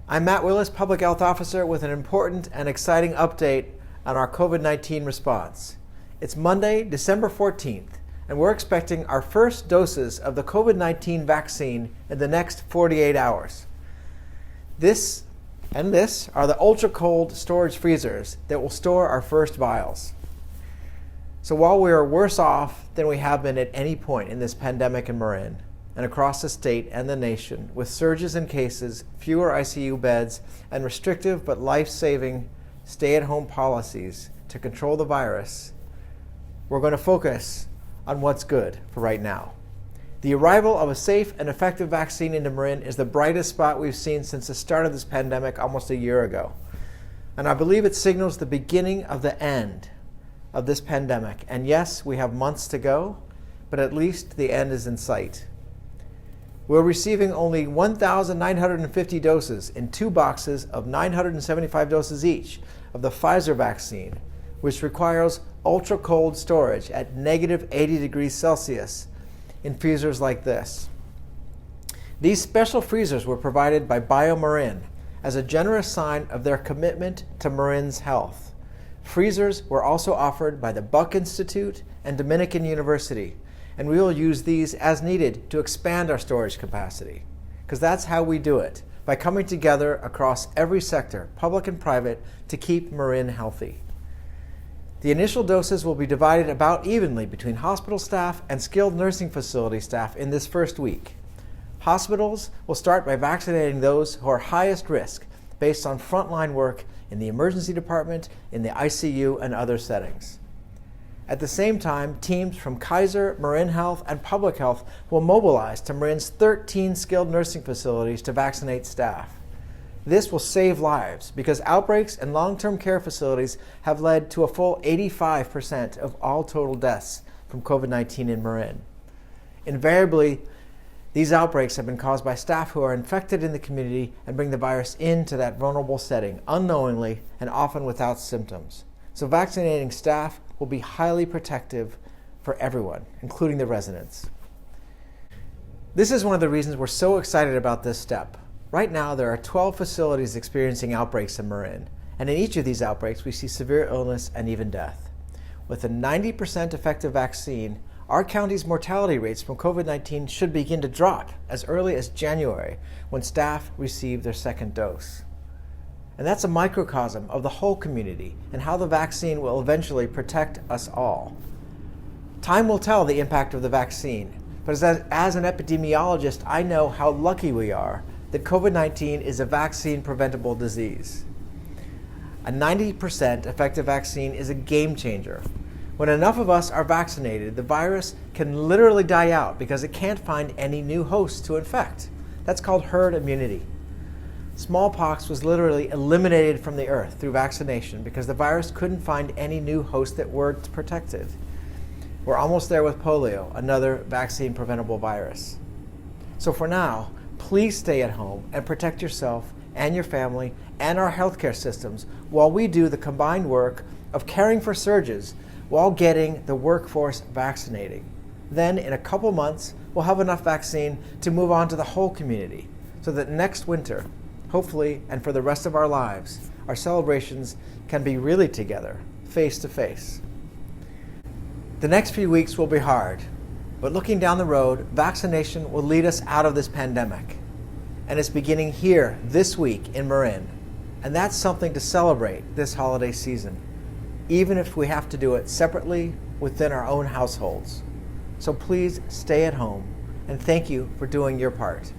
I'm Matt Willis, Public Health Officer, with an important and exciting update on our COVID-19 response. It's Monday, December 14th, and we're expecting our first doses of the COVID-19 vaccine in the next 48 hours. This are the ultra-cold storage freezers that will store our first vials. So while we are worse off than we have been at any point in this pandemic in Marin, and across the state and the nation, with surges in cases, fewer ICU beds, and restrictive but life-saving stay-at-home policies to control the virus, we're going to focus on what's good for right now. The arrival of a safe and effective vaccine into Marin is the brightest spot we've seen since the start of this pandemic almost a year ago. And I believe it signals the beginning of the end of this pandemic. And yes, we have months to go, but at least the end is in sight. We're receiving only 1,950 doses in 2 boxes of 975 doses each of the Pfizer vaccine, which requires ultra-cold storage at negative 80 degrees Celsius in freezers like this. These special freezers were provided by BioMarin as a generous sign of their commitment to Marin's health. Freezers were also offered by the Buck Institute and Dominican University, and we will use these as needed to expand our storage capacity, because that's how we do it, by coming together across every sector, public and private, to keep Marin healthy. The initial doses will be divided about evenly between hospital staff and skilled nursing facility staff in this first week. Hospitals will start by vaccinating those who are highest risk based on frontline work in the emergency department, in the ICU, and other settings. At the same time, teams from Kaiser, Marin Health, and Public Health will mobilize to Marin's 13 skilled nursing facilities to vaccinate staff. This will save lives because outbreaks in long-term care facilities have led to a full 85% of all total deaths from COVID-19 in Marin. Invariably, these outbreaks have been caused by staff who are infected in the community and bring the virus into that vulnerable setting unknowingly and often without symptoms. So vaccinating staff will be highly protective for everyone, including the residents. This is one of the reasons we're so excited about this step. Right now, there are 12 facilities experiencing outbreaks in Marin, and in each of these outbreaks, we see severe illness and even death. With a 90% effective vaccine, our county's mortality rates from COVID-19 should begin to drop as early as January, when staff receive their second dose. And that's a microcosm of the whole community and how the vaccine will eventually protect us all. Time will tell the impact of the vaccine, but as an epidemiologist, I know how lucky we are that COVID-19 is a vaccine-preventable disease. A 90% effective vaccine is a game changer. When enough of us are vaccinated, the virus can literally die out because it can't find any new hosts to infect. That's called herd immunity. Smallpox was literally eliminated from the earth through vaccination because the virus couldn't find any new hosts that were protected. We're almost there with polio, another vaccine-preventable virus. So for now, please stay at home and protect yourself and your family and our healthcare systems while we do the combined work of caring for surges while getting the workforce vaccinating. Then, in a couple months, we'll have enough vaccine to move on to the whole community so that next winter, hopefully, and for the rest of our lives, our celebrations can be really together, face to face. The next few weeks will be hard, but looking down the road, vaccination will lead us out of this pandemic. And it's beginning here this week in Marin. And that's something to celebrate this holiday season, even if we have to do it separately within our own households. So please stay at home, and thank you for doing your part.